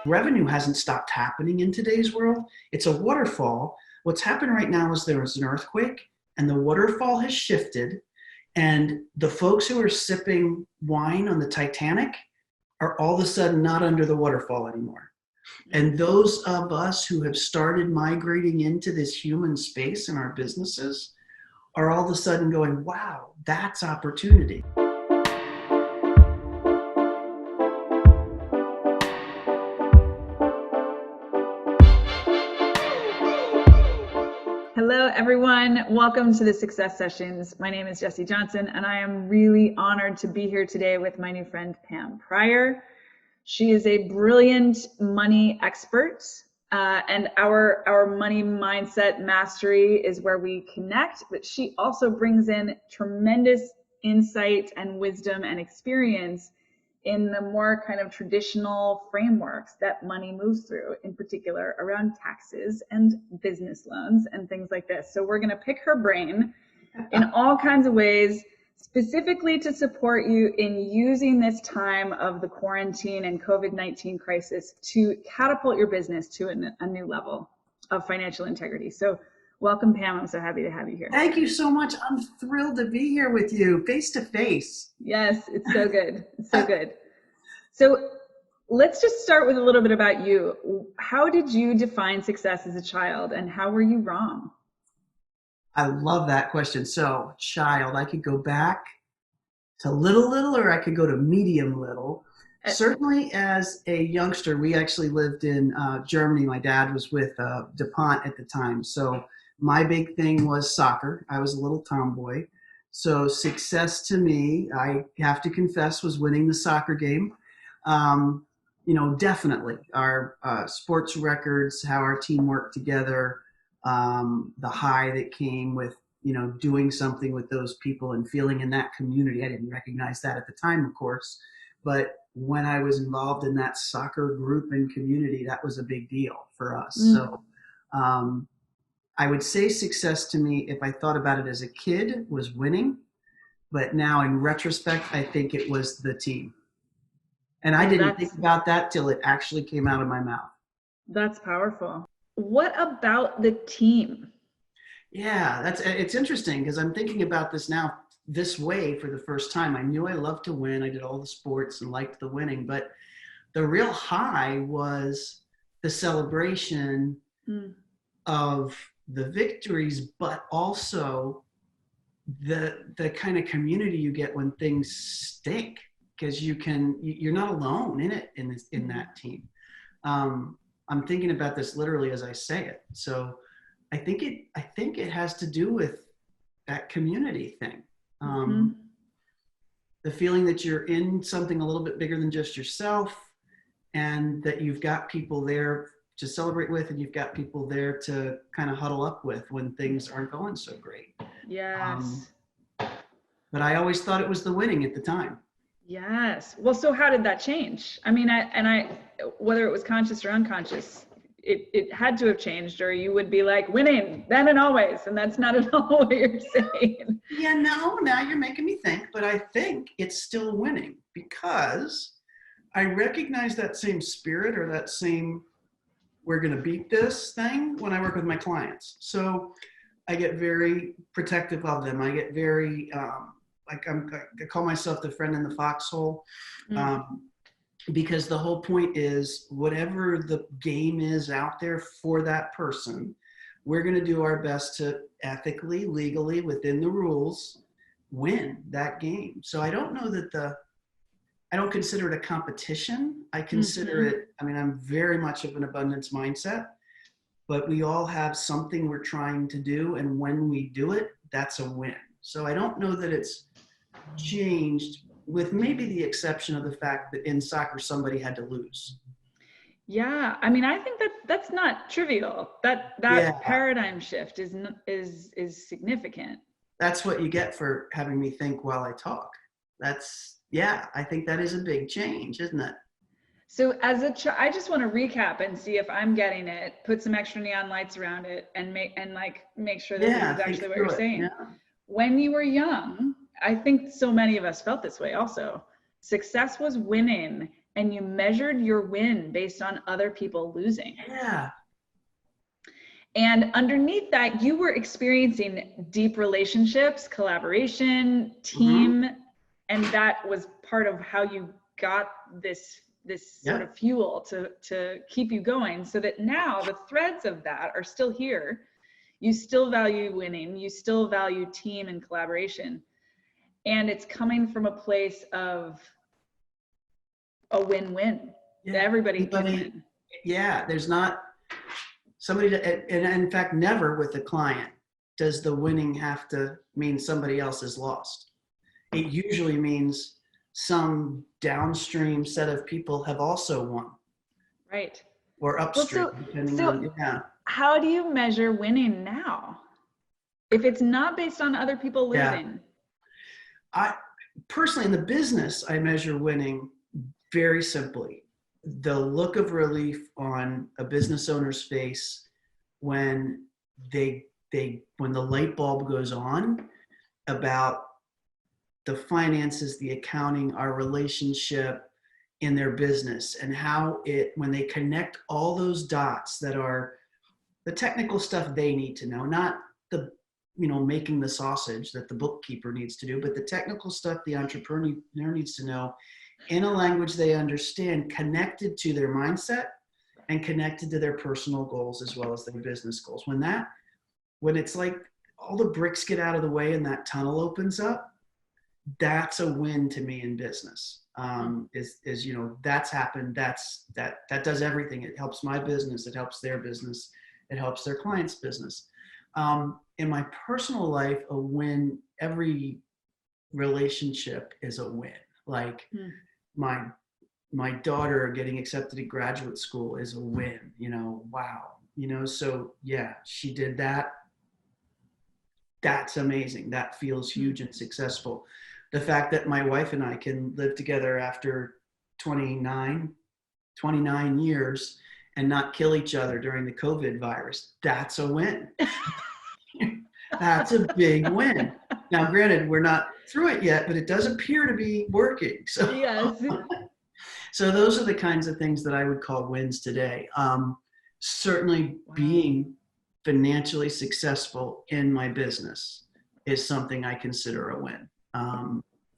Revenue hasn't stopped happening in today's world. It's a waterfall. What's happened right now is there was an earthquake and the waterfall has shifted, and the folks who are sipping wine on the Titanic are all of a sudden not under the waterfall anymore. And those of us who have started migrating into this human space in our businesses are all of a sudden going, wow, that's opportunity. Hello, everyone. Welcome to the Success Sessions. My name is Jessie Johnson, and I am really honored to be here today with my new friend, Pam Prior. She is a brilliant money expert, and our money mindset mastery is where we connect, but she also brings in tremendous insight and wisdom and experience in the more kind of traditional frameworks that money moves through, in particular around taxes and business loans and things like this. So we're going to pick her brain in all kinds of ways, specifically to support you in using this time of the quarantine and COVID-19 crisis to catapult your business to a new level of financial integrity. So welcome, Pam. I'm so happy to have you here. Thank you so much. I'm thrilled to be here with you face to face. Yes, it's so good. It's so good. So let's just start with a little bit about you. How did you define success as a child, and how were you wrong? I love that question. So, child, I could go back to little, or I could go to medium little. Certainly as a youngster, we actually lived in Germany. My dad was with DuPont at the time. So my big thing was soccer. I was a little tomboy. So success to me, I have to confess, was winning the soccer game. Definitely our sports records, how our team worked together, the high that came with, doing something with those people and feeling in that community. I didn't recognize that at the time, of course, but when I was involved in that soccer group and community, that was a big deal for us. So I would say success to me, if I thought about it as a kid, was winning. But now in retrospect, I think it was the team. And I didn't think about that till it actually came out of my mouth. That's powerful. What about the team? Yeah, it's interesting because I'm thinking about this now this way for the first time. I knew I loved to win. I did all the sports and liked the winning, but the real high was the celebration of the victories, but also the kind of community you get when things stink, because you're not alone in it in that team. I'm thinking about this literally as I say it. So I think it has to do with that community thing. The feeling that you're in something a little bit bigger than just yourself, and that you've got people there to celebrate with, and you've got people there to kind of huddle up with when things aren't going so great. Yes. But I always thought it was the winning at the time. Yes. Well, so how did that change? I mean, I whether it was conscious or unconscious, it had to have changed, or you would be like, winning then and always, and that's not at all what you're saying. Yeah, no, now you're making me think, but I think it's still winning because I recognize that same spirit or that same we're going to beat this thing when I work with my clients. So I get very protective of them. I get very, I call myself the friend in the foxhole, because the whole point is whatever the game is out there for that person, we're going to do our best to ethically, legally, within the rules, win that game. So I don't know that I don't consider it a competition. I consider it, I'm very much of an abundance mindset, but we all have something we're trying to do. And when we do it, that's a win. So I don't know that it's changed, with maybe the exception of the fact that in soccer, somebody had to lose. Yeah. I mean, I think that's not trivial. That paradigm shift is significant. That's what you get for having me think while I talk. I think that is a big change, isn't it? So I just want to recap and see if I'm getting it, put some extra neon lights around it, and make sure that this is actually what you're saying. Yeah. When you were young, I think so many of us felt this way also. Success was winning, and you measured your win based on other people losing. Yeah. And underneath that, you were experiencing deep relationships, collaboration, team, and that was part of how you got this sort of fuel to keep you going, so that now the threads of that are still here. You still value winning, you still value team and collaboration, and it's coming from a place of a win-win. Everybody can win. Yeah, there's not somebody and in fact, never with a client does the winning have to mean somebody else is lost. It usually means some downstream set of people have also won. Right. Or upstream, depending on, how do you measure winning now? If it's not based on other people losing? I personally, in the business, I measure winning very simply. The look of relief on a business owner's face when when the light bulb goes on about the finances, the accounting, our relationship in their business, and how when they connect all those dots that are the technical stuff they need to know, not the making the sausage that the bookkeeper needs to do, but the technical stuff the entrepreneur needs to know in a language they understand, connected to their mindset and connected to their personal goals as well as their business goals. When it's like all the bricks get out of the way and that tunnel opens up, that's a win to me in business. That's happened. That does everything. It helps my business. It helps their business. It helps their client's business. In my personal life, a win, every relationship is a win. Like my daughter getting accepted to graduate school is a win, wow. So yeah, she did that. That's amazing. That feels huge and successful. The fact that my wife and I can live together after 29 years and not kill each other during the COVID virus, that's a win. That's a big win. Now, granted, we're not through it yet, but it does appear to be working. So, yes. So those are the kinds of things that I would call wins today. Certainly being financially successful in my business is something I consider a win.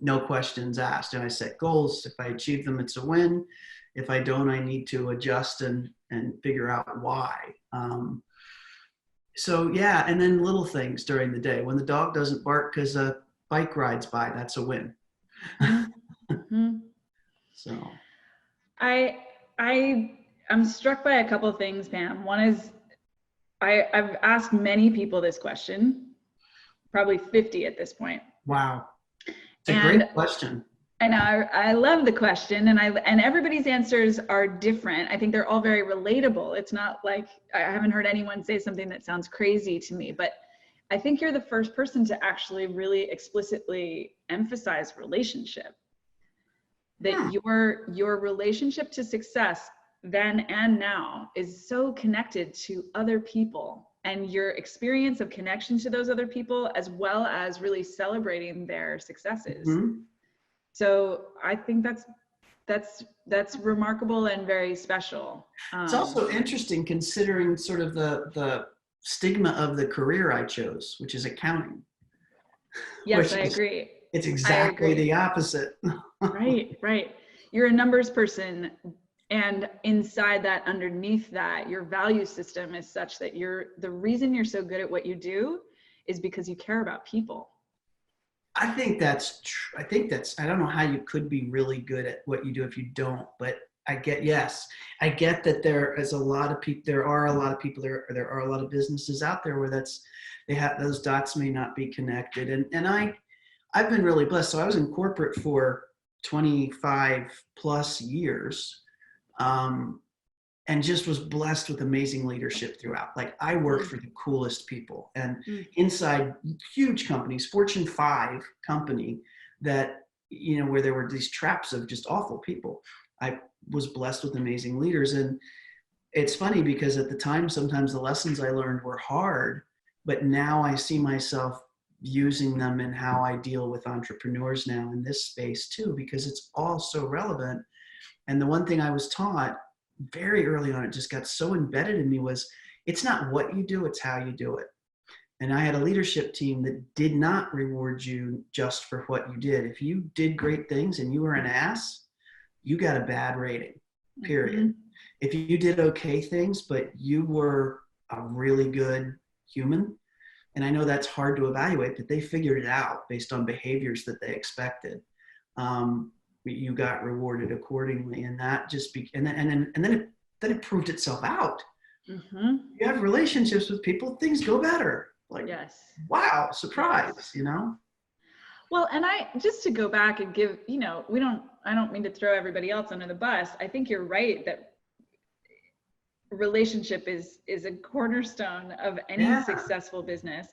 No questions asked. And I set goals. If I achieve them, it's a win. If I don't, I need to adjust and figure out why. So yeah, and then little things during the day. When the dog doesn't bark because a bike rides by, that's a win. Mm-hmm. So I'm struck by a couple of things, Pam. One is I've asked many people this question, probably 50 at this point. Wow. It's a great question. And I love the question, and everybody's answers are different. I think they're all very relatable. It's not like I haven't heard anyone say something that sounds crazy to me, but I think you're the first person to actually really explicitly emphasize relationship. That your relationship to success then and now is so connected to other people, and your experience of connection to those other people, as well as really celebrating their successes. Mm-hmm. So I think that's remarkable and very special. It's also interesting considering sort of the stigma of the career I chose, which is accounting. Yes, I agree. It's exactly the opposite. Right. You're a numbers person, and inside that, underneath that, your value system is such that the reason you're so good at what you do is because you care about people. I think that's true. I don't know how you could be really good at what you do if you don't, but I get that there are a lot of people, there are a lot of businesses out there where those dots may not be connected. And I've been really blessed. So I was in corporate for 25 plus years, and just was blessed with amazing leadership throughout. Like I worked for the coolest people, and inside huge companies, Fortune 5 company that, where there were these traps of just awful people. I was blessed with amazing leaders. And it's funny because at the time, sometimes the lessons I learned were hard, but now I see myself using them in how I deal with entrepreneurs now in this space too, because it's all so relevant. And the one thing I was taught very early on, it just got so embedded in me, was it's not what you do, it's how you do it. And I had a leadership team that did not reward you just for what you did. If you did great things and you were an ass, you got a bad rating, period. Mm-hmm. If you did okay things, but you were a really good human, and I know that's hard to evaluate, but they figured it out based on behaviors that they expected. You got rewarded accordingly, and that just and then it proved itself out. Mm-hmm. You have relationships with people, things go better. Like, yes. Wow, surprise, yes. You know? Well, and just to go back and give, I don't mean to throw everybody else under the bus. I think you're right that relationship is a cornerstone of any successful business.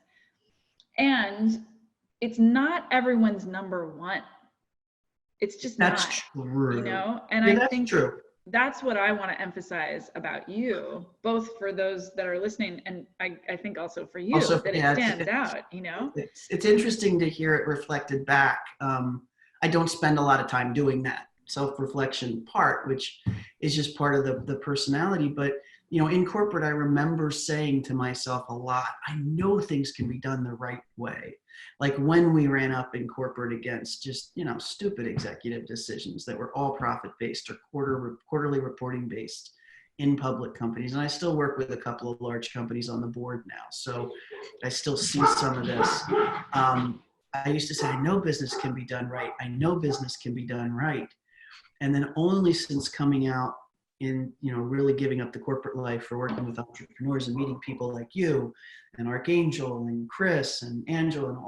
And it's not everyone's number one. It's just that's not, true. And I think true. That's what I want to emphasize about you, both for those that are listening, and I think also for you, that it stands out, It's interesting to hear it reflected back. I don't spend a lot of time doing that self-reflection part, which is just part of the personality. But, in corporate, I remember saying to myself a lot, I know things can be done the right way. Like when we ran up in corporate against just, stupid executive decisions that were all profit-based or quarterly reporting based in public companies. And I still work with a couple of large companies on the board now. So I still see some of this. I used to say, I know business can be done right. I know business can be done right. And then only since coming out in, really giving up the corporate life for working with entrepreneurs and meeting people like you and Archangel and Chris and Angela and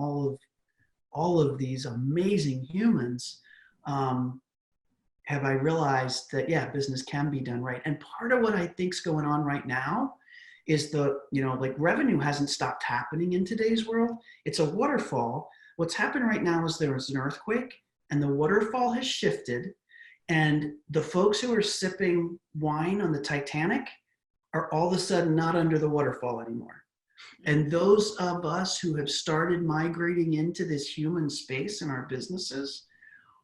all of these amazing humans, have I realized that, business can be done right. And part of what I think's going on right now is revenue hasn't stopped happening in today's world. It's a waterfall. What's happened right now is there was an earthquake and the waterfall has shifted. And the folks who are sipping wine on the Titanic are all of a sudden not under the waterfall anymore. And those of us who have started migrating into this human space in our businesses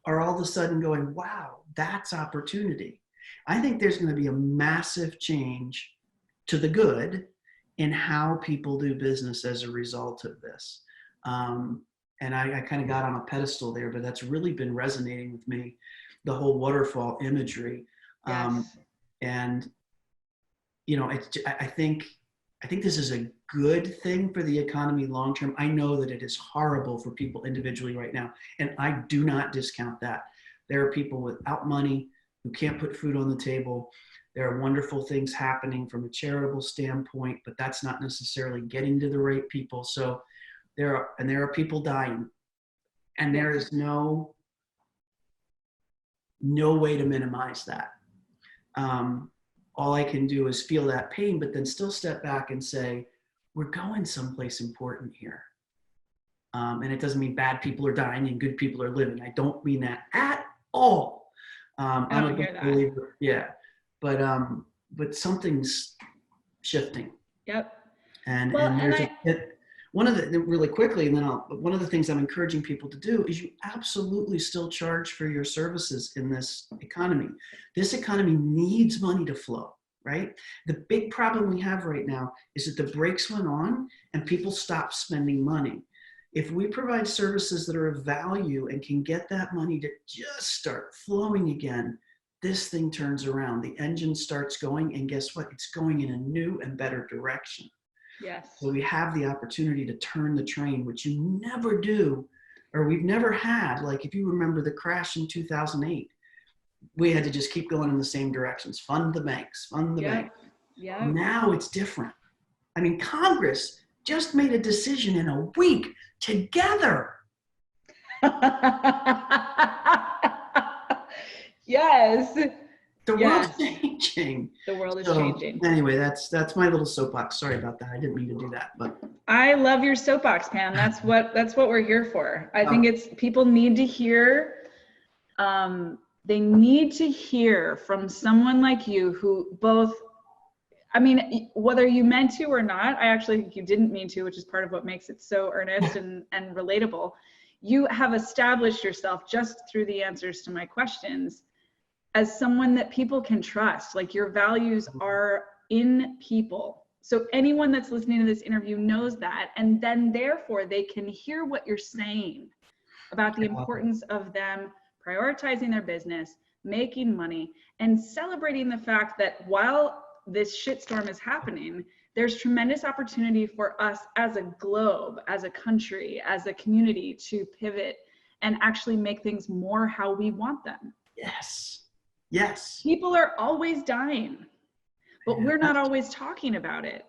are all of a sudden going, wow, that's opportunity. I think there's going to be a massive change to the good in how people do business as a result of this. And I kind of got on a pedestal there, but that's really been resonating with me. The whole waterfall imagery. Yes. And, I think this is a good thing for the economy long-term. I know that it is horrible for people individually right now. And I do not discount that. There are people without money who can't put food on the table. There are wonderful things happening from a charitable standpoint, but that's not necessarily getting to the right people. So there are people dying, and there is no way to minimize that. All I can do is feel that pain, but then still step back and say, we're going someplace important here. And it doesn't mean bad people are dying and good people are living. I don't mean that at all. I don't hear that. Believer. Yeah. But something's shifting. Yep. And one of the really quickly, and then one of the things I'm encouraging people to do is you absolutely still charge for your services in this economy. This economy needs money to flow, right? The big problem we have right now is that the brakes went on and people stopped spending money. If we provide services that are of value and can get that money to just start flowing again, this thing turns around. The engine starts going, and guess what? It's going in a new and better direction. Yes. So we have the opportunity to turn the train, which you never do, or we've never had. Like if you remember the crash in 2008, we had to just keep going in the same directions. Fund the banks, fund the banks. Yeah. Now it's different. I mean, Congress just made a decision in a week together. Yes. The world's changing. The world is changing. Anyway, that's my little soapbox. Sorry about that. I didn't mean to do that, but I love your soapbox, Pam. That's what we're here for. I think it's people need to hear. They need to hear from someone like you who both. I mean, whether you meant to or not, I actually think you didn't mean to, which is part of what makes it so earnest and relatable. You have established yourself just through the answers to my questions as someone that people can trust. Like, your values are in people. So anyone that's listening to this interview knows that, and then therefore they can hear what you're saying about the importance of them prioritizing their business, making money, and celebrating the fact that while this shitstorm is happening, there's tremendous opportunity for us as a globe, as a country, as a community to pivot and actually make things more how we want them. Yes. Yes. People are always dying, but we're not always talking about it.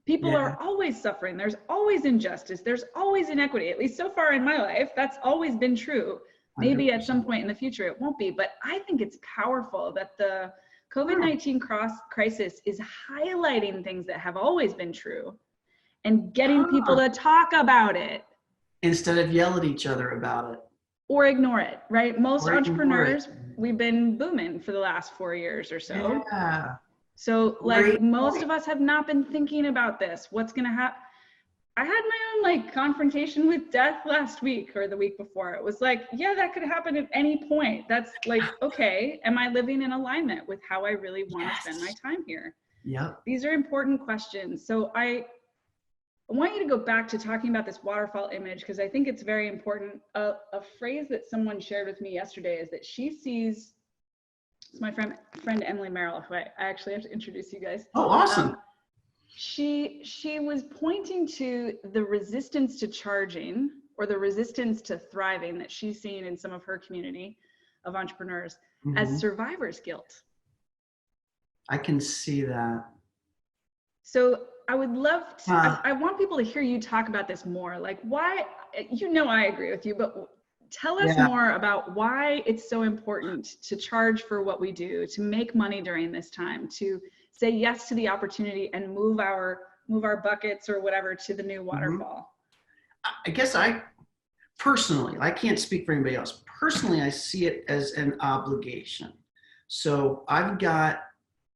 People are always suffering. There's always injustice. There's always inequity. At least so far in my life, that's always been true. Maybe 100%. at some point in the future it won't be, but I think it's powerful that the COVID-19 crisis is highlighting things that have always been true and getting people to talk about it. Instead of yell at each other about it. Or ignore it, right? Most entrepreneurs, we've been booming for the last 4 years or so. Yeah. So like most of us have not been thinking about this. What's gonna happen? I had my own like confrontation with death last week or the week before. It was like, yeah, that could happen at any point. That's like, okay, am I living in alignment with how I really want to spend my time here? Yeah. These are important questions. So I want you to go back to talking about this waterfall image, because I think it's very important. A phrase that someone shared with me yesterday is that she sees, it's my friend Emily Merrill, who I actually have to introduce you guys. Oh, awesome. She was pointing to the resistance to charging, or the resistance to thriving, that she's seen in some of her community of entrepreneurs as survivor's guilt. I can see that. So I would love to, I want people to hear you talk about this more. Like, why, I agree with you, but tell us more about why it's so important to charge for what we do, to make money during this time, to say yes to the opportunity and move our buckets or whatever to the new waterfall. I guess I can't speak for anybody else. Personally, I see it as an obligation. So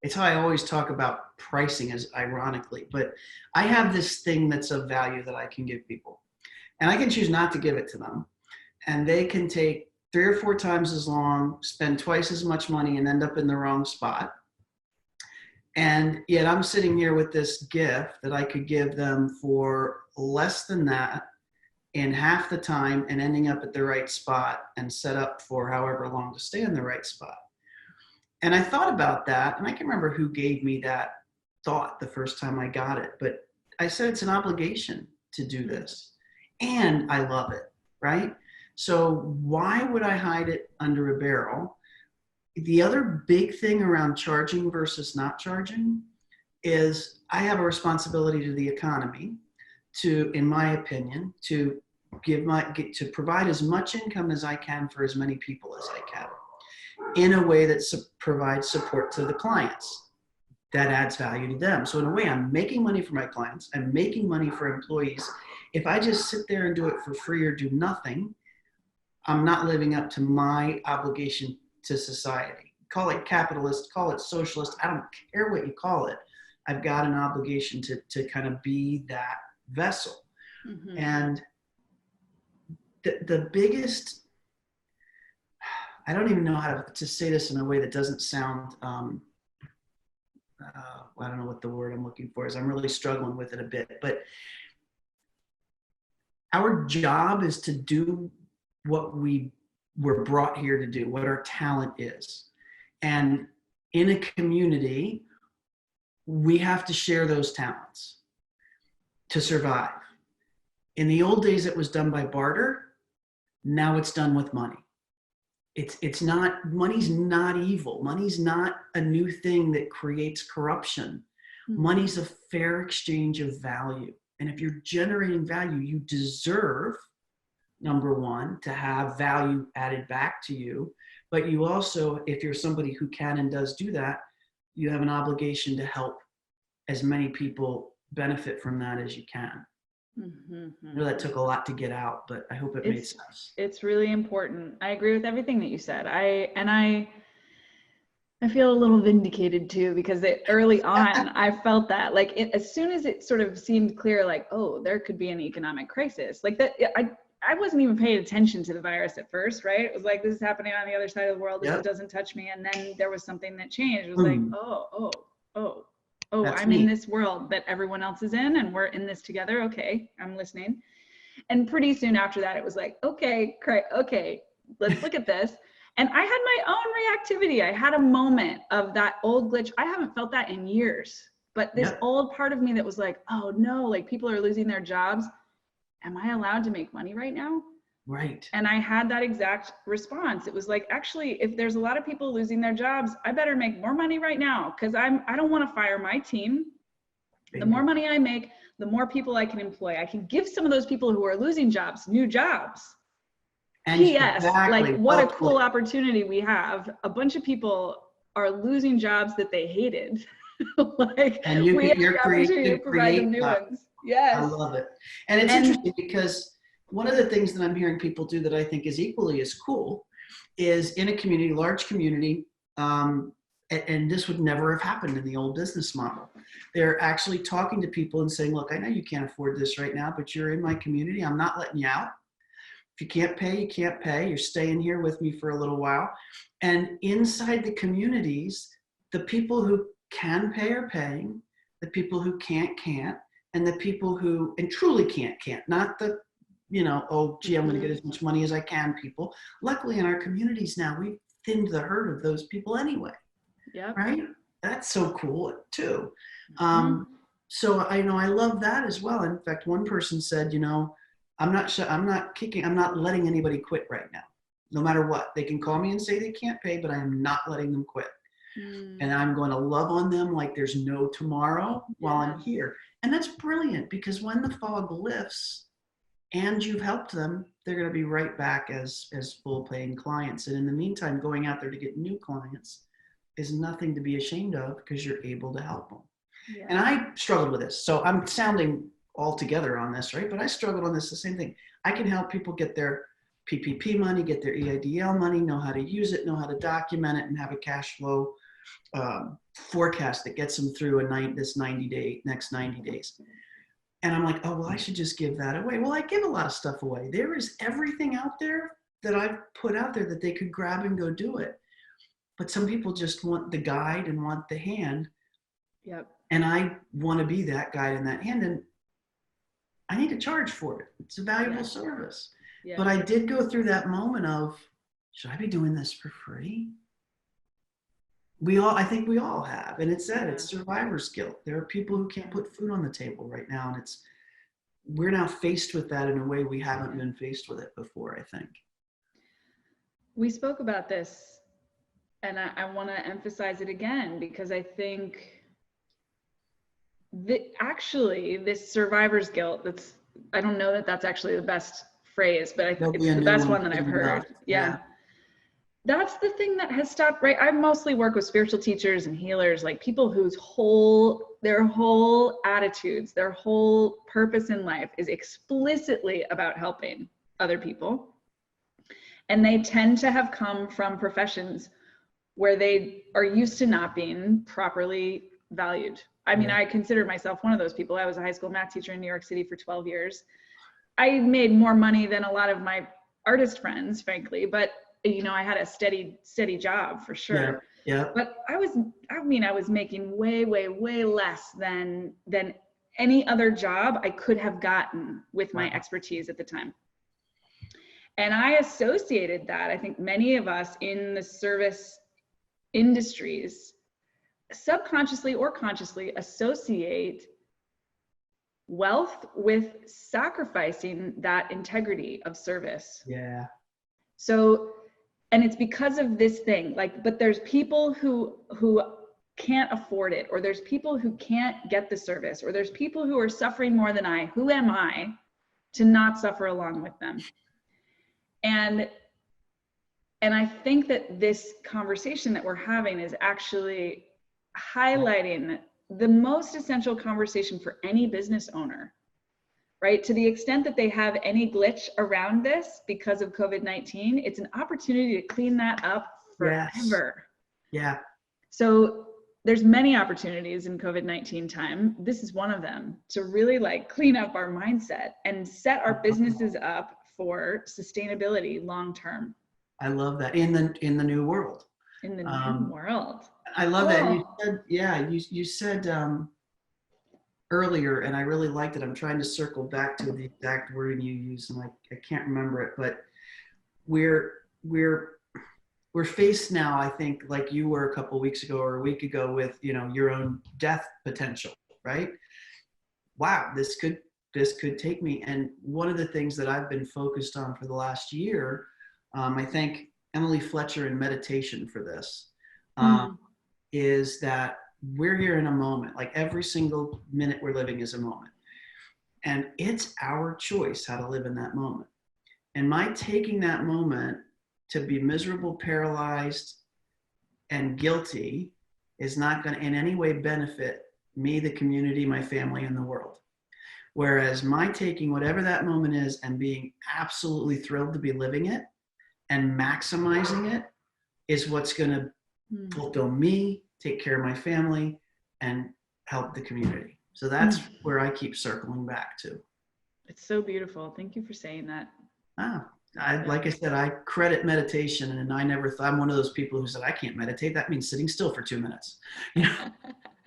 it's how I always talk about pricing, as ironically, but I have this thing that's of value that I can give people, and I can choose not to give it to them. And they can take 3 or 4 times as long, spend twice as much money, and end up in the wrong spot. And yet I'm sitting here with this gift that I could give them for less than that in half the time, and ending up at the right spot and set up for however long to stay in the right spot. And I thought about that, and I can remember who gave me that thought the first time I got it, but I said it's an obligation to do this. And I love it, right? So why would I hide it under a barrel? The other big thing around charging versus not charging is I have a responsibility to the economy to, in my opinion, to provide as much income as I can for as many people as I can in a way that provides support to the clients that adds value to them. So in a way, I'm making money for my clients. I'm making money for employees. If I just sit there and do it for free or do nothing, I'm not living up to my obligation to society. Call it capitalist, call it socialist, I don't care what you call it. I've got an obligation to kind of be that vessel. And the biggest, I don't even know how to say this in a way that doesn't sound, I don't know what the word I'm looking for is. I'm really struggling with it a bit, but our job is to do what we were brought here to do, what our talent is. And in a community, we have to share those talents to survive. In the old days, it was done by barter. Now it's done with money. It's not, money's not evil. Money's not a new thing that creates corruption. Money's a fair exchange of value. And if you're generating value, you deserve, number one, to have value added back to you. But you also, if you're somebody who can and does do that, you have an obligation to help as many people benefit from that as you can. I know that took a lot to get out, but I hope it made sense. It's really important. I agree with everything that you said. I feel a little vindicated too, because early on I felt that, like, as soon as it sort of seemed clear, like, oh, there could be an economic crisis, like that, I wasn't even paying attention to the virus at first, right? It was like, this is happening on the other side of the world. This Yep. doesn't touch me. And then there was something that changed. It was like, Boom. oh, That's I'm in me. this world that everyone else is in, and we're in this together. Okay, I'm listening. And pretty soon after that, it was like, okay, let's look at this. And I had my own reactivity. I had a moment of that old glitch. I haven't felt that in years, but this old part of me that was like, oh no, like people are losing their jobs. Am I allowed to make money right now? Right. And I had that exact response. It was like, actually, if there's a lot of people losing their jobs, I better make more money right now, because I don't want to fire my team. The more money I make, the more people I can employ. I can give some of those people who are losing jobs new jobs. And P.S. Like, what a cool opportunity we have. A bunch of people are losing jobs that they hated. Like, and we have the opportunity to provide them new ones. Yes. I love it. And it's interesting because one of the things that I'm hearing people do that I think is equally as cool is in a community, large community, and this would never have happened in the old business model. They're actually talking to people and saying, look, I know you can't afford this right now, but you're in my community. I'm not letting you out. If you can't pay, you can't pay. You're staying here with me for a little while. And inside the communities, the people who can pay are paying, the people who can't, and the people who, and truly can't, not the, oh, gee, I'm going to get as much money as I can people. Luckily in our communities now, we've thinned the herd of those people anyway. Yep. Right? That's so cool too. So I love that as well. In fact, one person said, I'm not letting anybody quit right now, no matter what. They can call me and say they can't pay, but I am not letting them quit. And I'm going to love on them like there's no tomorrow while I'm here. And that's brilliant, because when the fog lifts and you've helped them, they're going to be right back as full paying clients. And in the meantime, going out there to get new clients is nothing to be ashamed of, because you're able to help them. Yeah. And I struggled with this. So I'm sounding all together on this, right? But I struggled on this, the same thing. I can help people get their PPP money, get their EIDL money, know how to use it, know how to document it, and have a cash flow forecast that gets them through next 90 days. And I'm like, oh, well, I should just give that away. Well, I give a lot of stuff away. There is everything out there that I've put out there that they could grab and go do it. But some people just want the guide and want the hand. Yep. And I want to be that guide and that hand. And I need to charge for it. It's a valuable service. Yeah. But I did go through that moment of, should I be doing this for free? I think we all have. And it's survivor's guilt. There are people who can't put food on the table right now. And we're now faced with that in a way we haven't been faced with it before, I think. We spoke about this, and I want to emphasize it again, because I think that actually this survivor's guilt, I don't know that that's actually the best phrase, but I think it's the best one that I've heard. Yeah. That's the thing that has stopped, right? I mostly work with spiritual teachers and healers, like people whose their whole attitudes, their whole purpose in life is explicitly about helping other people. And they tend to have come from professions where they are used to not being properly valued. I mean, I consider myself one of those people. I was a high school math teacher in New York City for 12 years. I made more money than a lot of my artist friends, frankly, but I had a steady job for sure. Yeah. But I was making way, way, way less than any other job I could have gotten with my expertise at the time. And I associated that, I think many of us in the service industries subconsciously or consciously associate wealth with sacrificing that integrity of service. Yeah. So, and it's because of this thing, but there's people who can't afford it, or there's people who can't get the service, or there's people who are suffering more than I. Who am I to not suffer along with them? And I think that this conversation that we're having is actually highlighting the most essential conversation for any business owner, right? To the extent that they have any glitch around this because of COVID-19, it's an opportunity to clean that up forever. Yeah. So there's many opportunities in COVID-19 time. This is one of them, to really clean up our mindset and set our businesses up for sustainability long term I love that in the new world. in the new world. I love that. And you Cool. said, yeah, you said earlier, and I really liked it. I'm trying to circle back to the exact wording you used, and I can't remember it, but we're we're we're faced now, I think, like you were a couple of weeks ago or a week ago, with your own death potential, right? Wow, this could take me. And one of the things that I've been focused on for the last year, I thank Emily Fletcher in meditation for this, Mm. is that we're here in a moment. Like every single minute we're living is a moment. And it's our choice how to live in that moment. And my taking that moment to be miserable, paralyzed, and guilty is not going to in any way benefit me, the community, my family, and the world. Whereas my taking whatever that moment is and being absolutely thrilled to be living it and maximizing it is what's going to fulfill me, take care of my family, and help the community. So that's where I keep circling back to. It's so beautiful. Thank you for saying that. Like I said, I credit meditation, and I never thought, I'm one of those people who said, I can't meditate. That means sitting still for 2 minutes.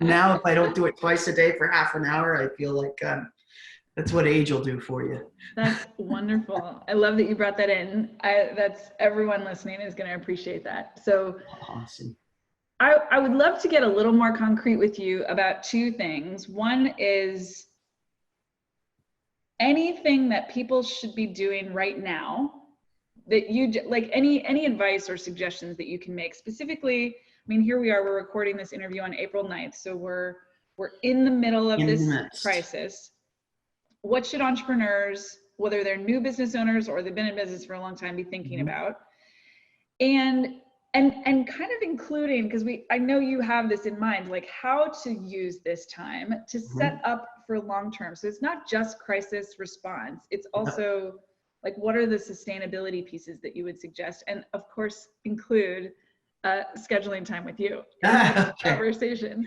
Now, if I don't do it twice a day for half an hour, I feel like that's what age will do for you. That's wonderful. I love that you brought that in. That's everyone listening is going to appreciate that. So awesome. I would love to get a little more concrete with you about two things. One is anything that people should be doing right now that you like, any advice or suggestions that you can make specifically. I mean, here we are, we're recording this interview on April 9th. So we're in the middle of this crisis. What should entrepreneurs, whether they're new business owners or they've been in business for a long time, be thinking about? And kind of including, because I know you have this in mind, like how to use this time to set up for long term. So it's not just crisis response. It's also like, what are the sustainability pieces that you would suggest? And of course, include scheduling time with you in this conversation.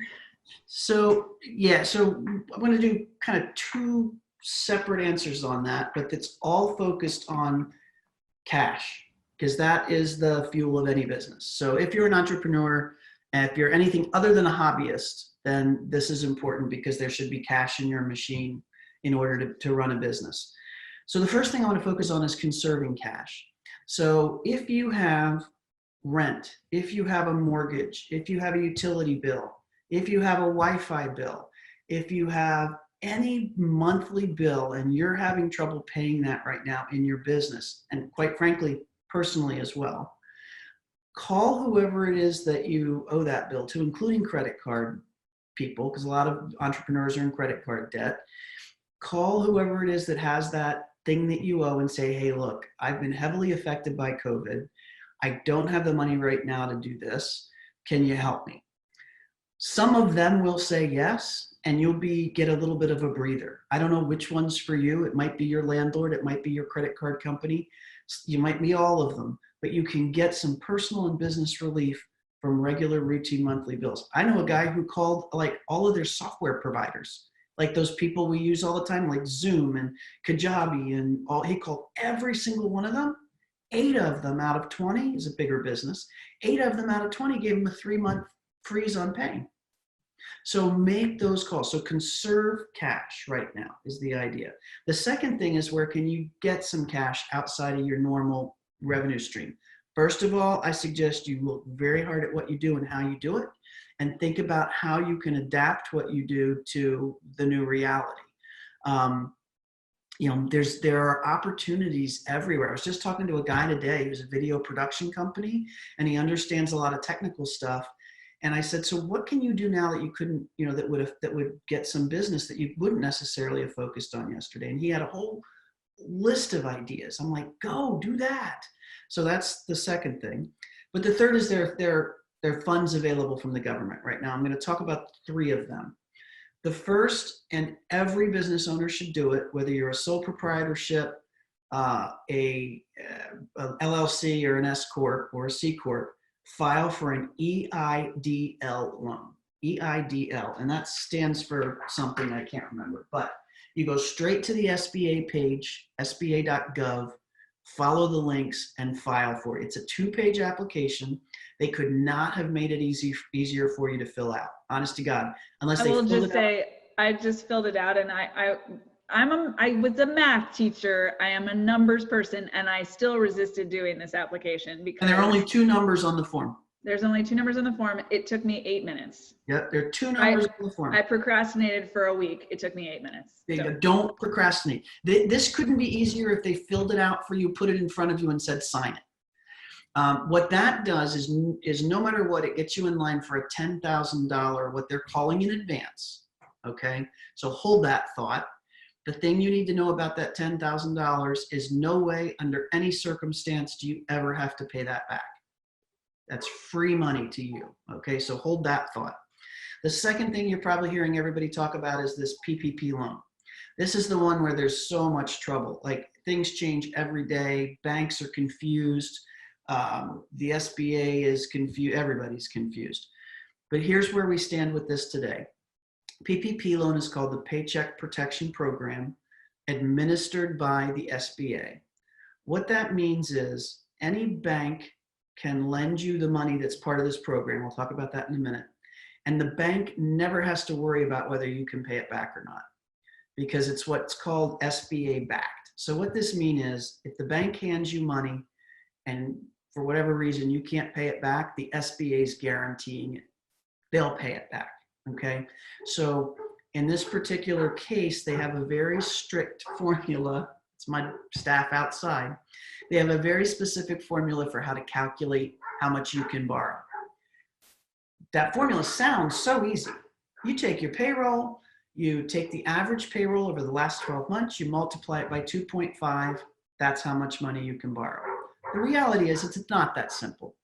So, yeah, so I'm going to do kind of two separate answers on that, but it's all focused on cash, because that is the fuel of any business. So if you're an entrepreneur, and if you're anything other than a hobbyist, then this is important, because there should be cash in your machine in order to run a business. So the first thing I want to focus on is conserving cash. So if you have rent, if you have a mortgage, if you have a utility bill, if you have a Wi-Fi bill, if you have any monthly bill and you're having trouble paying that right now in your business, and quite frankly, personally as well, call whoever it is that you owe that bill to, including credit card people, because a lot of entrepreneurs are in credit card debt. Call whoever it is that has that thing that you owe and say, hey, look, I've been heavily affected by COVID. I don't have the money right now to do this. Can you help me? Some of them will say yes, and you'll get a little bit of a breather. I don't know which one's for you. It might be your landlord. It might be your credit card company. You might be all of them, but you can get some personal and business relief from regular routine monthly bills. I know a guy who called like all of their software providers, like those people we use all the time, like Zoom and Kajabi and all. He called every single one of them. 8 of them out of 20 is a bigger business. 8 of them out of 20 gave him a 3-month freeze on paying. So make those calls. So conserve cash right now is the idea. The second thing is, where can you get some cash outside of your normal revenue stream? First of all, I suggest you look very hard at what you do and how you do it, and think about how you can adapt what you do to the new reality. There are opportunities everywhere. I was just talking to a guy today who's a video production company, and he understands a lot of technical stuff. And I said, so what can you do now that you couldn't, that would get some business that you wouldn't necessarily have focused on yesterday? And he had a whole list of ideas. I'm like, go do that. So that's the second thing. But the third is there are funds available from the government right now. I'm going to talk about 3 of them. The first, and every business owner should do it, whether you're a sole proprietorship, a LLC or an S Corp or a C Corp, file for an EIDL loan. EIDL, and that stands for something I can't remember, but you go straight to the SBA page, sba.gov, follow the links, and file for it. It's a 2-page application. They could not have made it easier for you to fill out. Honest to God, unless I they will filled just it out. say, I just filled it out, and I was a math teacher. I am a numbers person, and I still resisted doing this application because And there are only 2 numbers on the form. there's only 2 numbers on the form. It took me 8 minutes. Yep, there are 2 numbers on the form. I procrastinated for a week. It took me 8 minutes. There you go. Don't procrastinate. This couldn't be easier if they filled it out for you, put it in front of you, and said sign it. What that does is no matter what, it gets you in line for a $10,000, what they're calling in advance. Okay, so hold that thought. The thing you need to know about that $10,000 is no way under any circumstance do you ever have to pay that back. That's free money to you. Okay, so hold that thought. The second thing you're probably hearing everybody talk about is this PPP loan. This is the one where there's so much trouble. Like, things change every day. Banks are confused. The SBA is confused. Everybody's confused. But here's where we stand with this today. PPP loan is called the Paycheck Protection Program, administered by the SBA. What that means is any bank can lend you the money that's part of this program. We'll talk about that in a minute. And the bank never has to worry about whether you can pay it back or not, because it's what's called SBA backed. So what this means is if the bank hands you money and for whatever reason you can't pay it back, the SBA is guaranteeing it. They'll pay it back. Okay, so in this particular case, they have a very strict formula. It's my staff outside. They have a very specific formula for how to calculate how much you can borrow. That formula sounds so easy. You take your payroll, you take the average payroll over the last 12 months, you multiply it by 2.5, that's how much money you can borrow. The reality is it's not that simple,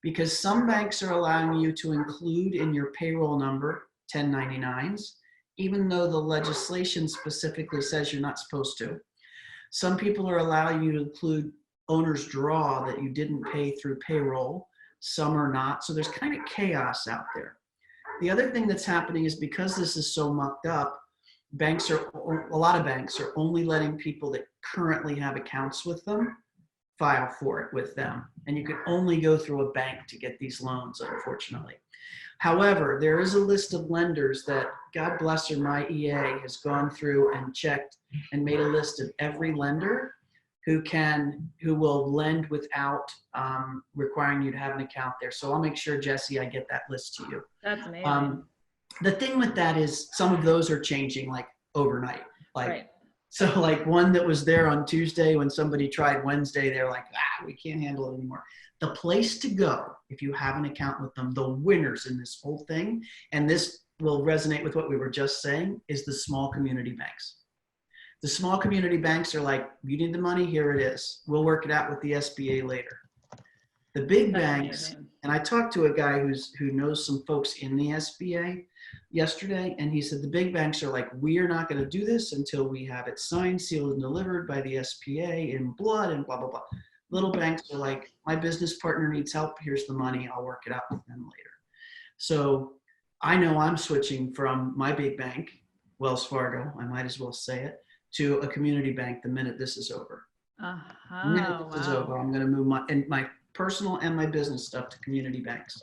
because some banks are allowing you to include in your payroll number 1099s, even though the legislation specifically says you're not supposed to. Some people are allowing you to include owner's draw that you didn't pay through payroll. Some are not. So there's kind of chaos out there. The other thing that's happening is because this is so mucked up, a lot of banks are only letting people that currently have accounts with them file for it with them. And you can only go through a bank to get these loans, unfortunately. However, there is a list of lenders that, God bless her, my EA has gone through and checked and made a list of every lender who will lend without requiring you to have an account there. So I'll make sure, Jesse, I get that list to you. That's amazing. The thing with that is some of those are changing like overnight. Like, right. So like one that was there on Tuesday, when somebody tried Wednesday, they're like, we can't handle it anymore. The place to go, if you have an account with them, the winners in this whole thing, and this will resonate with what we were just saying, is the small community banks. The small community banks are like, you need the money, here it is. We'll work it out with the SBA later. The big banks, and I talked to a guy who knows some folks in the SBA yesterday, and he said the big banks are like, we are not going to do this until we have it signed, sealed, and delivered by the SBA in blood and blah, blah, blah. Little banks are like, my business partner needs help, here's the money, I'll work it out with them later. So I know I'm switching from my big bank, Wells Fargo, I might as well say it, to a community bank the minute this is over. The minute this is over, I'm going to move my personal and my business stuff to community banks.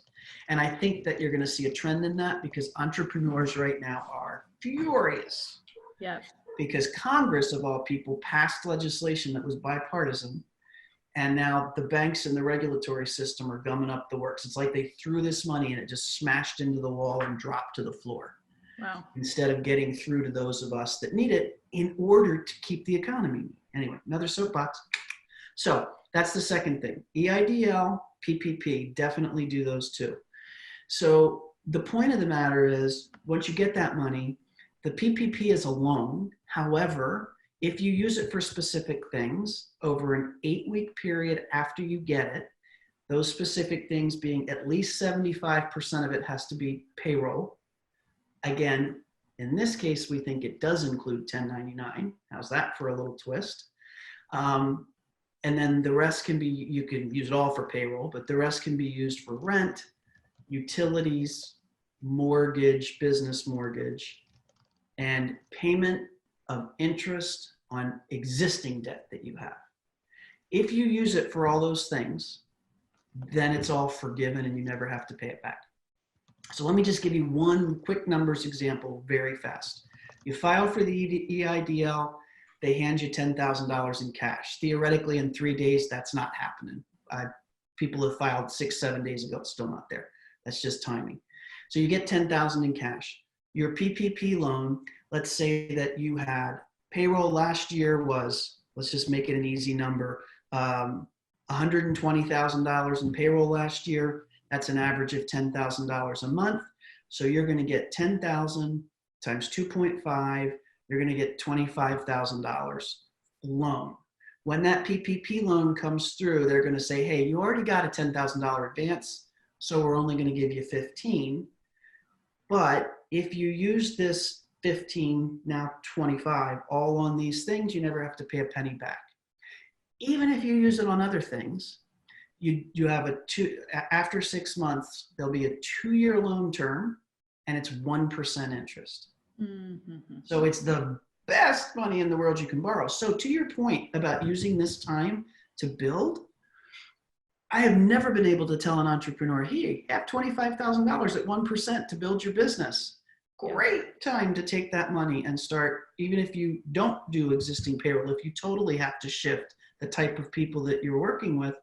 And I think that you're going to see a trend in that, because entrepreneurs right now are furious. Yes. Because Congress, of all people, passed legislation that was bipartisan. And now the banks and the regulatory system are gumming up the works. It's like they threw this money and it just smashed into the wall and dropped to the floor. Wow. Instead of getting through to those of us that need it in order to keep the economy. Anyway, another soapbox. So that's the second thing. EIDL, PPP, definitely do those too. So the point of the matter is, once you get that money, the PPP is a loan. However, if you use it for specific things over an 8-week period after you get it, those specific things being at least 75% of it has to be payroll. Again, in this case, we think it does include 1099. How's that for a little twist? And then the rest can be, you can use it all for payroll, but the rest can be used for rent, utilities, mortgage, business mortgage, and payment of interest on existing debt that you have. If you use it for all those things, then it's all forgiven and you never have to pay it back. So let me just give you one quick numbers example very fast. You file for the EIDL, they hand you $10,000 in cash. Theoretically, in 3 days, that's not happening. People have filed 6-7 days ago, it's still not there. That's just timing. So you get $10,000 in cash. Your PPP loan, let's say that you had payroll last year was, let's just make it an easy number, $120,000 in payroll last year. That's an average of $10,000 a month. So you're going to get 10,000 times 2.5. You're going to get $25,000 loan. When that PPP loan comes through, they're going to say, hey, you already got a $10,000 advance, so we're only going to give you 15. But if you use this 15, now 25, all on these things, you never have to pay a penny back. Even if you use it on other things, you have after 6 months, there'll be a 2-year loan term and it's 1% interest. Mm-hmm. So it's the best money in the world you can borrow. So to your point about using this time to build, I have never been able to tell an entrepreneur, hey, you have $25,000 at 1% to build your business. Great time to take that money and start, even if you don't do existing payroll, if you totally have to shift the type of people that you're working with,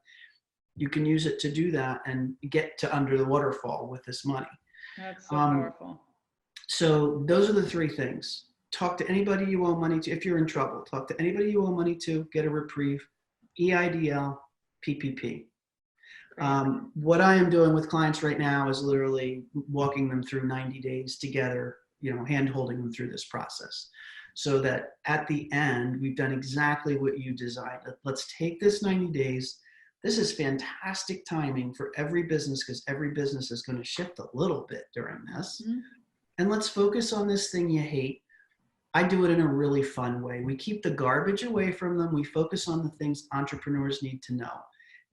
you can use it to do that and get to under the waterfall with this money. That's so powerful. So those are the 3 things. Talk to anybody you owe money to. If you're in trouble, talk to anybody you owe money to, get a reprieve, EIDL, PPP. What I am doing with clients right now is literally walking them through 90 days together, hand holding them through this process so that at the end, we've done exactly what you designed. Let's take this 90 days. This is fantastic timing for every business because every business is going to shift a little bit during this. Mm-hmm. And let's focus on this thing you hate. I do it in a really fun way. We keep the garbage away from them. We focus on the things entrepreneurs need to know.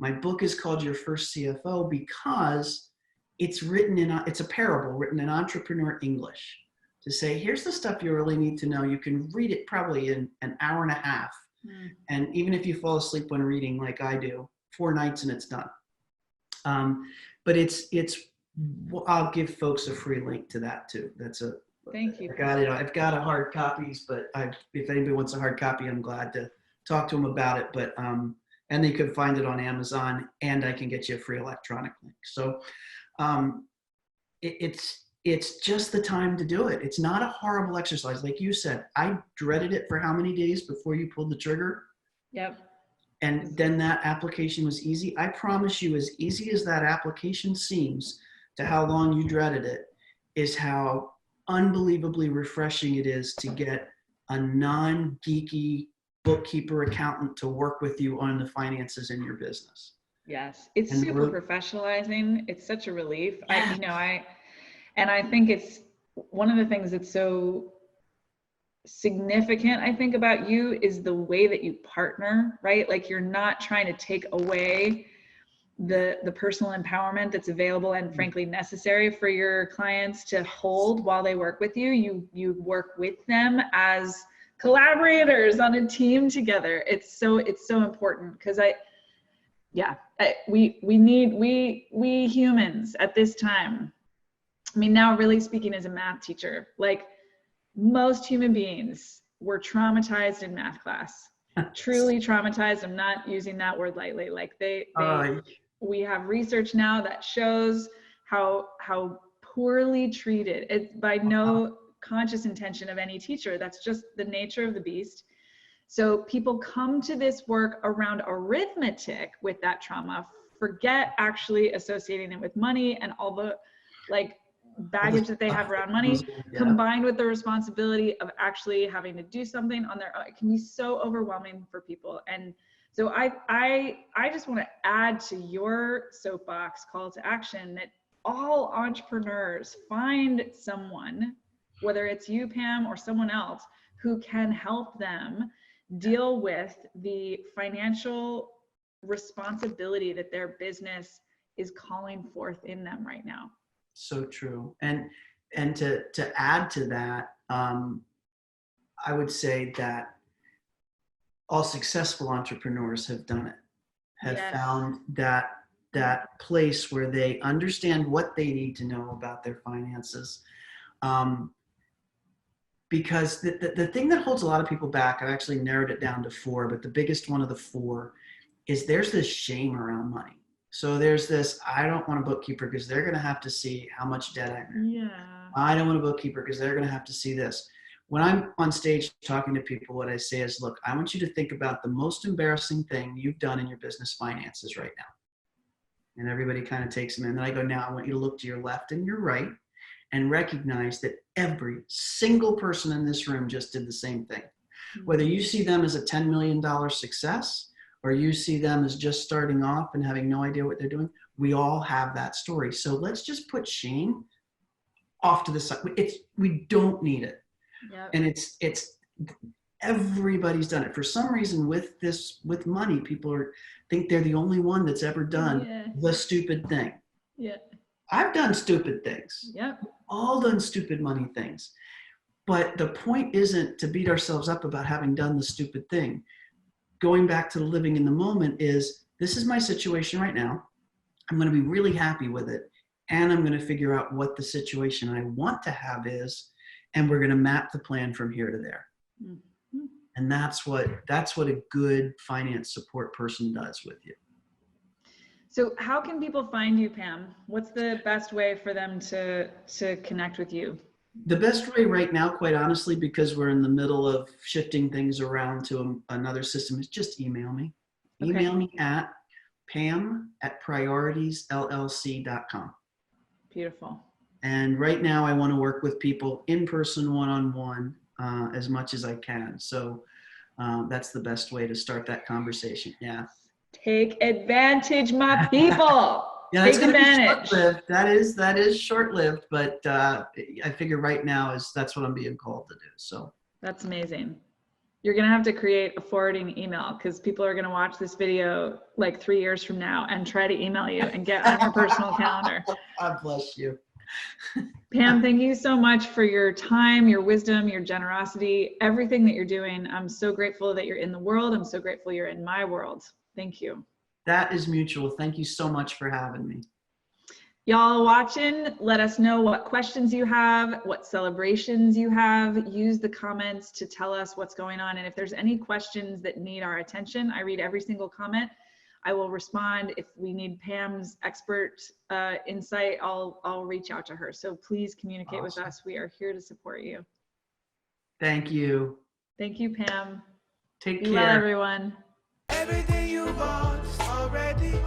My book is called Your First CFO because it's a parable written in entrepreneur English to say, here's the stuff you really need to know. You can read it probably in an hour and a half. Mm. And even if you fall asleep when reading like I do, 4 nights and it's done. But I'll give folks a free link to that too. Thank you. I've got a hard copies, but if anybody wants a hard copy, I'm glad to talk to them about it. But and they could find it on Amazon, and I can get you a free electronic link. So it's just the time to do it. It's not a horrible exercise. Like you said, I dreaded it for how many days before you pulled the trigger? Yep. And then that application was easy. I promise you, as easy as that application seems to how long you dreaded it, is how unbelievably refreshing it is to get a non-geeky bookkeeper accountant to work with you on the finances in your business. Yes, it's super professionalizing. It's such a relief. Yeah. I think it's one of the things that's so significant, I think, about you is the way that you partner, right? Like you're not trying to take away the personal empowerment that's available and frankly necessary for your clients to hold while they work with you. You work with them as collaborators on a team together. It's so important because we humans at this time, I mean, now really speaking as a math teacher, like most human beings were traumatized in math class, truly traumatized. I'm not using that word lightly. Like we have research now that shows how poorly treated. It's by no conscious intention of any teacher. That's just the nature of the beast. So people come to this work around arithmetic with that trauma, forget actually associating it with money and all the baggage that they have around money, combined with the responsibility of actually having to do something on their own. It can be so overwhelming for people. And so I just want to add to your soapbox call to action that all entrepreneurs find someone, whether it's you, Pam, or someone else, who can help them deal with the financial responsibility that their business is calling forth in them right now. So true. And to add to that, I would say that all successful entrepreneurs have done it. have Yes. found that place where they understand what they need to know about their finances. Because the thing that holds a lot of people back, I've actually narrowed it down to 4, but the biggest one of the 4 is there's this shame around money. So there's this, I don't want a bookkeeper because they're going to have to see how much debt I'm in. Yeah. I don't want a bookkeeper because they're going to have to see this. When I'm on stage talking to people, what I say is, look, I want you to think about the most embarrassing thing you've done in your business finances right now. And everybody kind of takes them in. And I go, now I want you to look to your left and your right and recognize that every single person in this room just did the same thing. Whether you see them as a $10 million success or you see them as just starting off and having no idea what they're doing, we all have that story. So let's just put shame off to the side. We don't need it. Yep. And it's everybody's done it. For some reason with money, people think they're the only one that's ever done the stupid thing. Yeah. I've done stupid things. Yep. All done stupid money things. But the point isn't to beat ourselves up about having done the stupid thing. Going back to the living in the moment is, this is my situation right now. I'm going to be really happy with it. And I'm going to figure out what the situation I want to have is. And we're going to map the plan from here to there. Mm-hmm. And that's what a good finance support person does with you. So how can people find you, Pam? What's the best way for them to connect with you? The best way right now, quite honestly, because we're in the middle of shifting things around to another system, is just email me. Okay. Email me at pam@prioritiesllc.com. Beautiful. And right now I want to work with people in person, one-on-one, as much as I can. So that's the best way to start that conversation. Yeah. Take advantage, my people. Yeah, take advantage. That is short-lived, but I figure right now that's what I'm being called to do. So that's amazing. You're gonna have to create a forwarding email because people are gonna watch this video like 3 years from now and try to email you and get on your personal calendar. God bless you. Pam, thank you so much for your time, your wisdom, your generosity, everything that you're doing. I'm so grateful that you're in the world. I'm so grateful you're in my world. Thank you. That is mutual. Thank you so much for having me. Y'all watching, let us know what questions you have, what celebrations you have. Use the comments to tell us what's going on. And if there's any questions that need our attention, I read every single comment. I will respond. If we need Pam's expert insight, I'll reach out to her. So please communicate with us. We are here to support you. Thank you. Thank you, Pam. Take care. Be well, everyone. Everything you want already.